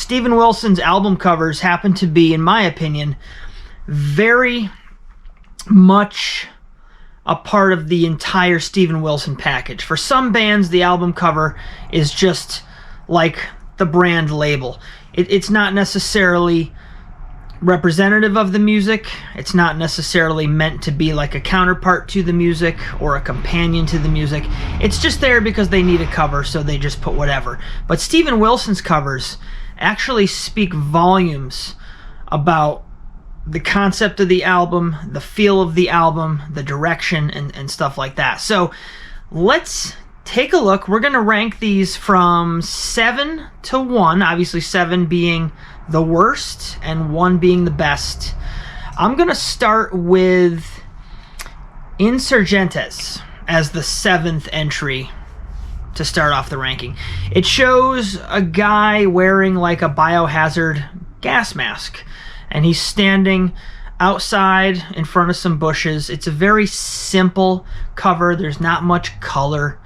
Steven Wilson's album covers happen to be, in my opinion, very much a part of the entire Steven Wilson package. For some bands, the album cover is just like the brand label. It's not necessarily representative of the music. It's not necessarily meant to be like a counterpart to the music or a companion to the music. It's just there because they need a cover, so they just put whatever. But Steven Wilson's covers actually speak volumes about the concept of the album, the feel of the album, the direction, and stuff like that. So let's take a look. We're going to rank these from 7 to 1, obviously 7 being the worst and 1 being the best. I'm going to start with Insurgentes as the 7th entry to start off the ranking. It shows a guy wearing like a biohazard gas mask, and he's standing outside in front of some bushes. It's a very simple cover. There's not much color.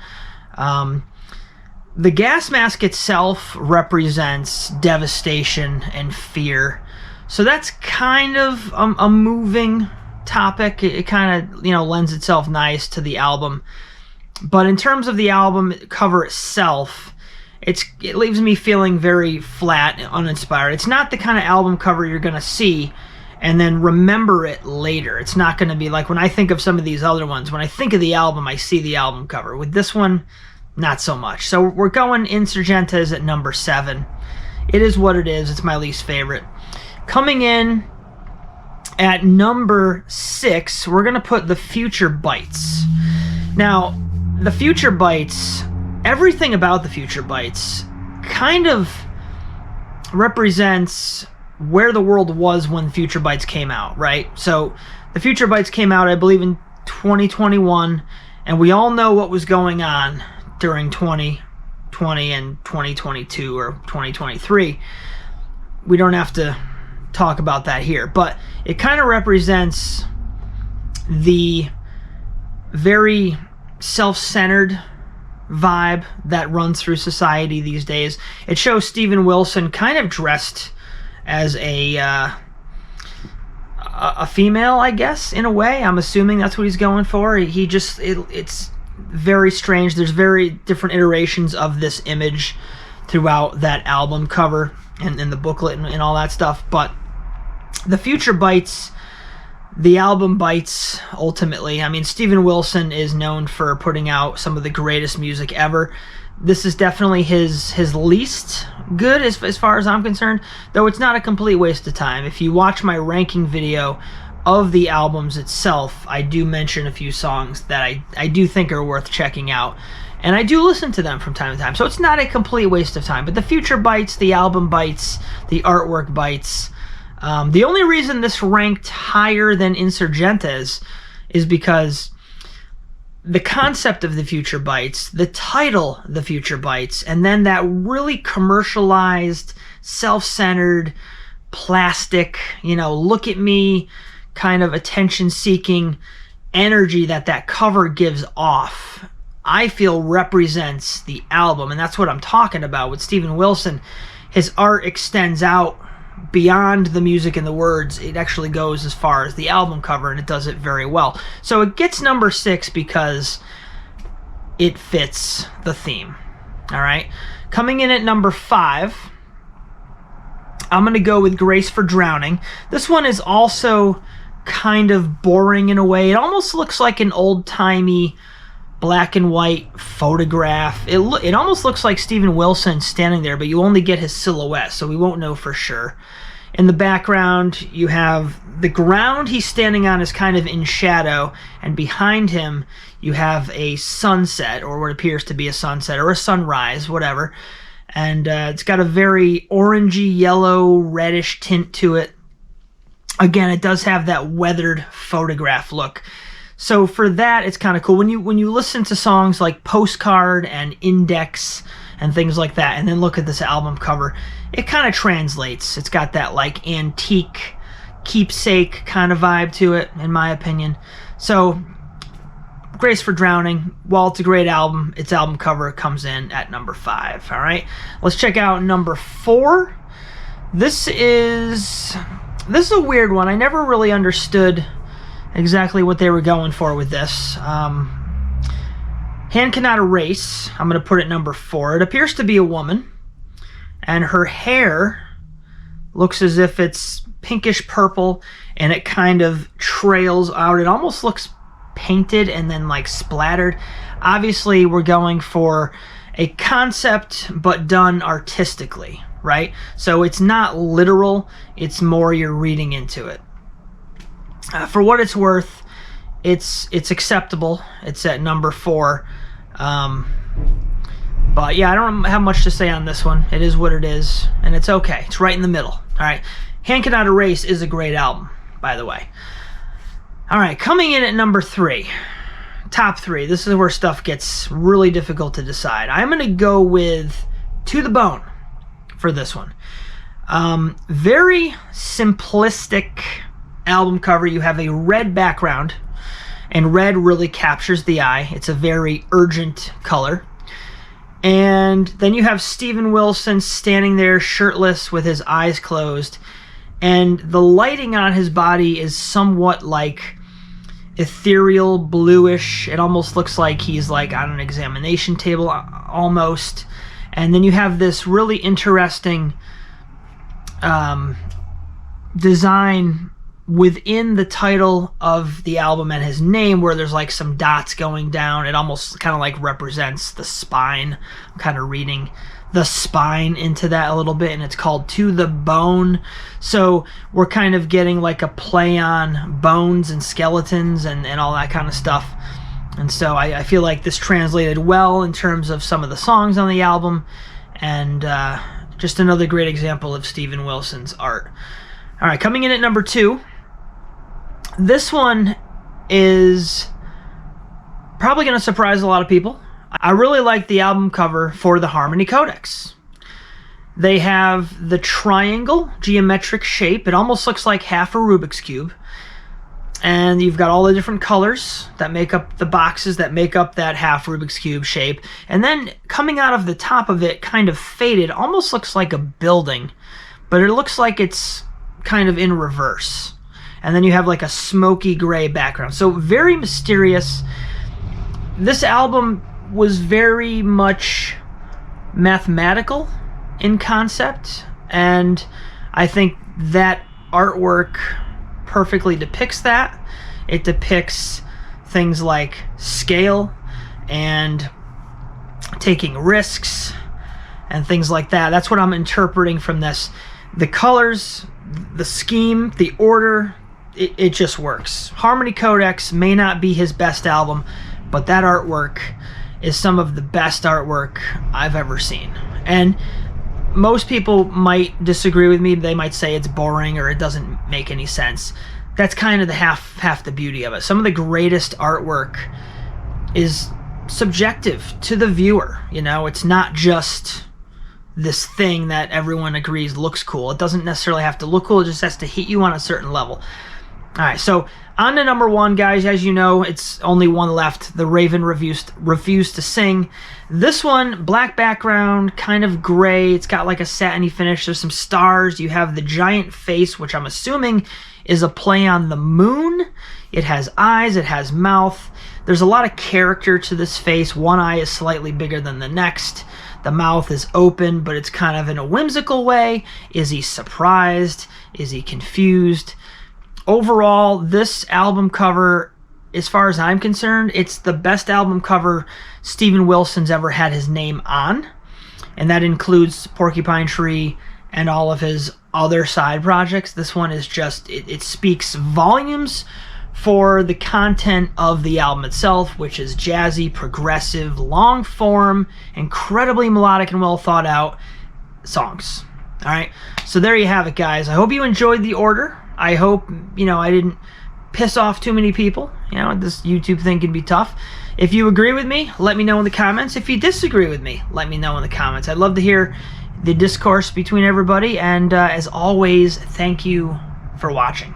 The gas mask itself represents devastation and fear. So that's kind of a moving topic. It kind of, lends itself nice to the album. But in terms of the album cover itself, it leaves me feeling very flat and uninspired. It's not the kind of album cover you're going to see and then remember it later. It's not going to be like when I think of some of these other ones. When I think of the album, I see the album cover. With this one, not so much. So we're going Insurgentes at number 7. It is what it is. It's my least favorite. Coming in at number 6, we're going to put The Future Bites. Now, The Future Bites, everything about The Future Bites kind of represents where the world was when Future Bites came out, right? So The Future Bites came out, I believe, in 2021, and we all know what was going on during 2020 and 2022 or 2023. We don't have to talk about that here, but it kind of represents the very self-centered vibe that runs through society these days. It shows Steven Wilson kind of dressed as a female, I guess, in a way. I'm assuming that's what he's going for. It's very strange. There's very different iterations of this image throughout that album cover and the booklet and all that stuff. But The Future Bites, the album bites, ultimately. I mean, Steven Wilson is known for putting out some of the greatest music ever. This is definitely his least good as far as I'm concerned, though it's not a complete waste of time. If you watch my ranking video of the albums itself, I do mention a few songs that I do think are worth checking out, and I do listen to them from time to time, so it's not a complete waste of time. But The Future Bites, the album bites, the artwork bites. The only reason this ranked higher than Insurgentes is because the concept of The Future Bites, the title The Future Bites, and then that really commercialized, self-centered, plastic, look at me kind of attention-seeking energy that cover gives off, I feel represents the album. And that's what I'm talking about with Steven Wilson. His art extends out beyond the music and the words. It actually goes as far as the album cover, and it does it very well. So it gets number 6 because it fits the theme. All right. Coming in at number 5, I'm going to go with Grace for Drowning. This one is also kind of boring in a way. It almost looks like an old-timey black and white photograph. It almost looks like Steven Wilson standing there, but you only get his silhouette, so we won't know for sure. In the background, you have the ground he's standing on is kind of in shadow, and behind him you have a sunset, or what appears to be a sunset, or a sunrise, whatever. And it's got a very orangey, yellow, reddish tint to it. Again, it does have that weathered photograph look. So for that, it's kind of cool. When you listen to songs like Postcard and Index and things like that, and then look at this album cover, it kind of translates. It's got that like antique, keepsake kind of vibe to it, in my opinion. So Grace for Drowning, while it's a great album, its album cover comes in at number 5. All right, let's check out number 4. This is a weird one. I never really understood exactly what they were going for with this. Hand Cannot Erase, I'm going to put it number 4. It appears to be a woman, and her hair looks as if it's pinkish purple, and it kind of trails out. It almost looks painted and then like splattered. Obviously, we're going for a concept, but done artistically, right? So it's not literal, it's more you're reading into it. For what it's worth, it's acceptable. It's at number 4. But yeah, I don't have much to say on this one. It is what it is, and it's okay. It's right in the middle. All right, Hand Cannot Erase is a great album, by the way. All right, coming in at number 3, top 3. This is where stuff gets really difficult to decide. I'm going to go with To the Bone for this one. Very simplistic album cover. You have a red background, and red really captures the eye. It's a very urgent color. And then you have Steven Wilson standing there shirtless with his eyes closed, and the lighting on his body is somewhat like ethereal, bluish. It almost looks like he's like on an examination table almost. And then you have this really interesting design within the title of the album and his name, where there's like some dots going down. It almost kind of like represents the spine. I'm kind of reading the spine into that a little bit, and it's called To the Bone. So we're kind of getting like a play on bones and skeletons and all that kind of stuff. And so I feel like this translated well in terms of some of the songs on the album, and just another great example of Steven Wilson's art. All right, coming in at number 2. This one is probably going to surprise a lot of people. I really like the album cover for the Harmony Codex. They have the triangle geometric shape. It almost looks like half a Rubik's Cube. And you've got all the different colors that make up the boxes that make up that half Rubik's Cube shape. And then coming out of the top of it, kind of faded, almost looks like a building, but it looks like it's kind of in reverse. And then you have like a smoky gray background. So very mysterious. This album was very much mathematical in concept, and I think that artwork perfectly depicts that. It depicts things like scale and taking risks and things like that. That's what I'm interpreting from this. The colors, the scheme, the order, it just works. Harmony Codex may not be his best album, but that artwork is some of the best artwork I've ever seen. And most people might disagree with me. They might say it's boring or it doesn't make any sense. That's kind of the half the beauty of it. Some of the greatest artwork is subjective to the viewer. You know, it's not just this thing that everyone agrees looks cool. It doesn't necessarily have to look cool. It just has to hit you on a certain level. All right, so on to number 1, guys. As you know, it's only one left. The Raven refused to sing. This one, black background, kind of gray. It's got like a satiny finish. There's some stars. You have the giant face, which I'm assuming is a play on the moon. It has eyes. It has mouth. There's a lot of character to this face. One eye is slightly bigger than the next. The mouth is open, but it's kind of in a whimsical way. Is he surprised? Is he confused? Overall, this album cover, as far as I'm concerned, it's the best album cover Steven Wilson's ever had his name on. And that includes Porcupinetree and all of his other side projects. This one is just, it speaks volumes for the content of the album itself, which is jazzy, progressive, long form, incredibly melodic and well thought out songs. All right, so there you have it, guys. I hope you enjoyed the order. I hope, I didn't piss off too many people. This YouTube thing can be tough. If you agree with me, let me know in the comments. If you disagree with me, let me know in the comments. I'd love to hear the discourse between everybody. And as always, thank you for watching.